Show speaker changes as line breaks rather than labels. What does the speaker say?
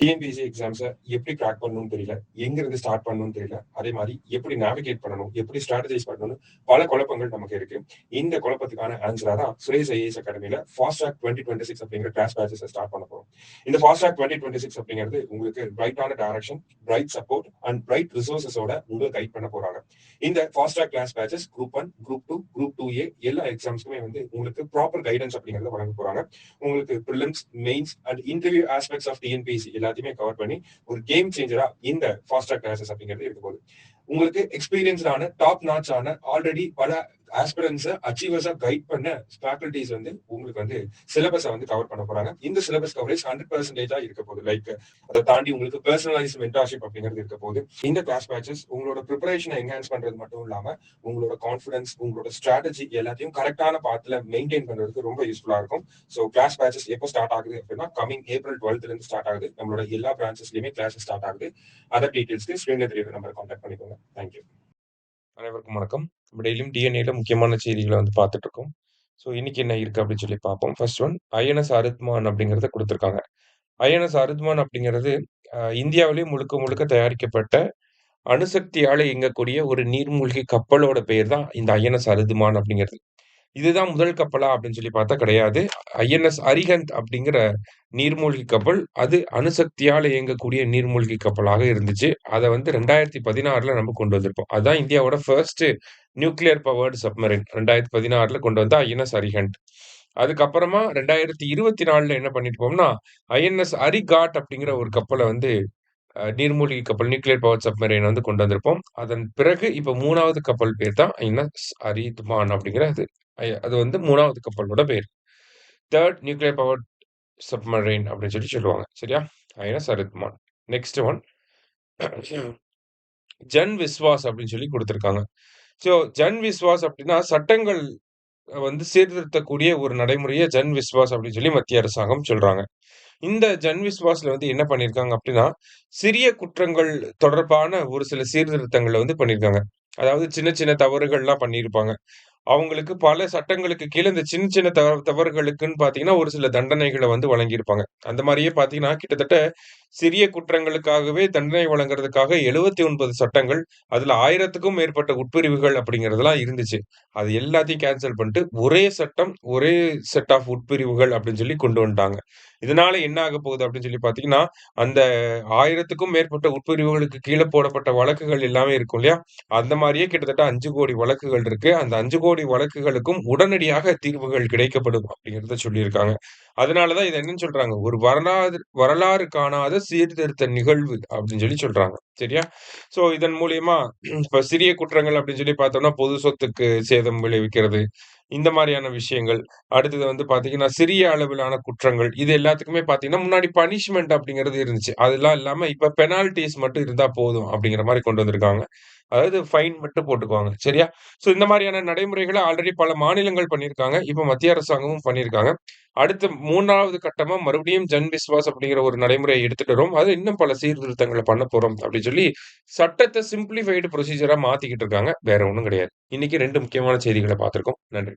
TNPSC exams எப்படி crack பண்ணணும்னு தெரியல. எங்க இருந்து ஸ்டார்ட் பண்ணணும்னு தெரியல. அதே மாரி எப்படி நேவிகேட் பண்ணணும், எப்படி ஸ்ட்ராட்டஜைஸ் பண்ணணும்னு பல குழப்பங்கள் நமக்கு இருக்கு. இந்த குழப்பத்துக்கான ஆன்ஸரா தான் சுரேஷ் ஐஏஎஸ் அகாடமில ஃபாஸ்ட் ட்ராக் 2026 அப்படிங்கிற கிளாஸ் பேட்சஸ ஸ்டார்ட் பண்ண போறோம். இந்த ஃபாஸ்ட் ட்ராக் 2026 அப்படிங்கிறது உங்களுக்கு பிரைட்டான direction, bright support and bright ரிசோர்ஸஸோட உங்களை கைட் பண்ண போறாங்க. இந்த fast track class batches group 1, group 2, group 2A எல்லா எக்ஸாம்ஸ்க்குமே வந்து உங்களுக்கு ப்ராப்பர் கைடன்ஸ் அப்படிங்கறத வழங்க போறாங்க. உங்களுக்கு prelims, mains and interview aspects of TNPSC எல்லாத்தையுமே கவர் பண்ணி ஒரு கேம் சேஞ்சரா இந்த ஃபாஸ்ட் ட்ராக் கிளாஸஸ் அப்படிங்கிறது இருக்க போகுது. உங்களுக்கு எக்ஸ்பீரியன்ஸ்டான டாப் நாட்ச் ஆன ஆல்ரெடி பல ஆஸ்பிரன்ஸை அச்சீவர்ஸா கைட் பண்ண ஃபேக்கல்டிஸ் வந்து உங்களுக்கு வந்து சிலபஸை வந்து கவர் பண்ண போறாங்க. இந்த சிலபஸ் கவரேஜ் 100% இருக்க போகுது. லைக் அதை தாண்டி உங்களுக்கு பர்சனலைஸ் மென்டார்ஷிப் அப்படிங்கிறது இருக்க போகுது. இந்த கிளாஸ் பேட்சஸ் உங்களோட ப்ரிப்பரேஷனை என்ஹான்ஸ் பண்றது மட்டும் இல்லாம உங்களோட கான்ஃபிடன்ஸ், உங்களோட ஸ்ட்ராட்டஜி எல்லாத்தையும் கரெக்டான பாத்துல மெயின்டைன் பண்றதுக்கு ரொம்ப யூஸ்ஃபுல்லா இருக்கும். ஸோ கிளாஸ் பேட்சஸ் எப்போ ஸ்டார்ட் ஆகுது அப்படின்னா கமிங் April 12th இருந்து ஸ்டார்ட் ஆகுது. நம்மளோட எல்லா பிரான்ச்சஸ்லயுமே கிளாஸ் ஸ்டார்ட் ஆகுது. அதர் டீடைல்ஸ்க்கு ஸ்கிரீன்ல தெரியுற நம்பர் கான்டாக்ட் பண்ணிக்கோங்க. தேங்க்யூ.
அனைவருக்கும் வணக்கம். நம்ம டெய்லியும் டிஎன்ஏல முக்கியமான செய்திகளை வந்து பார்த்துட்டு இருக்கோம். ஸோ இன்னைக்கு என்ன இருக்கு அப்படின்னு சொல்லி பார்ப்போம். ஃபர்ஸ்ட் ஒன் ஐஎன்எஸ் அரித்மான் அப்படிங்கிறத கொடுத்துருக்காங்க. ஐஎன்எஸ் அரித்மான் அப்படிங்கிறது இந்தியாவிலேயே முழுக்க முழுக்க தயாரிக்கப்பட்ட அணுசக்தியால இயங்கக்கூடிய ஒரு நீர்மூழ்கி கப்பலோட பெயர் தான் இந்த ஐஎன்எஸ் அரித்மான் அப்படிங்கிறது. இதுதான் முதல் கப்பலா அப்படின்னு சொல்லி பார்த்தா கிடையாது. ஐஎன்எஸ் அரிஹந்த் அப்படிங்கிற நீர்மூழ்கி கப்பல் அது அணுசக்தியால இயங்கக்கூடிய நீர்மூழ்கி கப்பலாக இருந்துச்சு. அத வந்து 2016ல நம்ம கொண்டு வந்திருப்போம். அதான் இந்தியாவோட ஃபர்ஸ்ட் நியூக்ளியர் பவர்டு சப்மரைன் 2016ல கொண்டு வந்த ஐஎன்எஸ் அரிஹண்ட். அதுக்கப்புறமா 2024ல என்ன பண்ணிருப்போம்னா, ஐஎன்எஸ் அரிகாட் அப்படிங்கிற ஒரு கப்பல வந்து நீர்மூழ்கி கப்பல் நியூக்ளியர் பவர் சப்மரைன் வந்து கொண்டு வந்திருப்போம். அதன் பிறகு இப்ப 3வது கப்பல் பேர் தான் ஐஎன்எஸ் அரித்மான் அப்படிங்கிறது. அது வந்து 3வது கப்பலோட பேர். 3 நியூக்ளியர் பவர் சப்மரைன் அப்படின்னு சொல்லுவாங்க. சரியா? INS Aridhaman. Next one Jan Vishwas அப்படின்னு சொல்லி குடுத்திருக்காங்க. ஸோ ஜன் விஸ்வாஸ் அப்படின்னா சட்டங்கள் வந்து சீர்திருத்தக்கூடிய ஒரு நடைமுறைய ஜன் விஸ்வாஸ் அப்படின்னு சொல்லி மத்திய அரசாங்கம் சொல்றாங்க. இந்த ஜன் விஸ்வாஸ்ல வந்து என்ன பண்ணியிருக்காங்க அப்படின்னா, சிறிய குற்றங்கள் தொடர்பான ஒரு சில சீர்திருத்தங்கள வந்து பண்ணியிருக்காங்க. அதாவது சின்ன சின்ன தவறுகள்லாம் பண்ணியிருப்பாங்க. அவங்களுக்கு பல சட்டங்களுக்கு கீழ இந்த சின்ன சின்ன தவறுகளுக்குன்னு பார்த்தீங்கன்னா, ஒரு சில தண்டனைகள வந்து வழங்கியிருப்பாங்க. அந்த மாரியே பார்த்தீங்கன்னா, கிட்டத்தட்ட சிறிய குற்றங்களுக்காகவே தண்டனை வழங்குறதுக்காக 79 சட்டங்கள், அதுல 1000த்துக்கும் மேற்பட்ட உட்பிரிவுகள் அப்படிங்கிறதெல்லாம் இருந்துச்சு. அது எல்லாத்தையும் கேன்சல் பண்ணிட்டு, ஒரே சட்டம், ஒரே செட் ஆஃப் உட்பிரிவுகள் அப்படின்னு சொல்லி கொண்டு வந்துட்டாங்க. இதனால என்ன ஆகப் போகுது அப்படின்னு சொல்லி பார்த்தீங்கன்னா, அந்த 1000த்துக்கும் மேற்பட்ட உட்பிரிவுகளுக்கு கீழ போடப்பட்ட வழக்குகள் எல்லாமே இருக்கும் இல்லையா? அந்த மாரியே கிட்டத்தட்ட 5,00,00,000 வழக்குகள் இருக்கு. அந்த 5,00,00,000 வழக்குகளுக்கும் உடனடியாக தீர்வுகள் கிடைக்கப்படும் அப்படிங்கிறத சொல்லியிருக்காங்க. அதனால தான் இத என்னன்னு சொல்றாங்க, ஒரு வரலாறு காணாத சீர்திருத்த நிகழ்வு அப்படின்னு சொல்லி சொல்றாங்க. சரியா? ஸோ இதன் மூலியமா இப்ப சிறிய குற்றங்கள் அப்படின்னு சொல்லி பார்த்தோம்னா, பொது சொத்துக்கு சேதம் விளைவிக்கிறது, இந்த மாரியான விஷயங்கள். அடுத்தது வந்து பார்த்தீங்கன்னா, சிறிய அளவிலான குற்றங்கள். இது எல்லாத்துக்குமே பார்த்தீங்கன்னா, முன்னாடி பனிஷ்மென்ட் அப்படிங்கிறது இருந்துச்சு. அதெல்லாம் இல்லாம இப்ப பெனால்டீஸ் மட்டும் இருந்தா போதும் அப்படிங்கிற மாரி கொண்டு வந்திருக்காங்க. அதாவது ஃபைன் மட்டும் போட்டுக்குவாங்க. சரியா? ஸோ இந்த மாரியான நடைமுறைகள ஆல்ரெடி பல மாநிலங்கள் பண்ணியிருக்காங்க. இப்ப மத்திய அரசாங்கமும் பண்ணியிருக்காங்க. அடுத்து 3வது கட்டமா மறுபடியும் ஜன் விஸ்வாஸ் அப்படிங்கிற ஒரு நடைமுறைய எடுத்துட்டு வரோம். அது இன்னும் பல சீர்திருத்தங்கள பண்ண போறோம் அப்படின்னு சொல்லி சட்டத்த சிம்ப்ளிஃபைடு ப்ரொசீஜரா மாத்திக்கிட்டு இருக்காங்க. வேற ஒண்ணும் கிடையாது. இன்னைக்கு 2 முக்கியமான செய்திகள பார்த்திருக்கோம். நன்றி.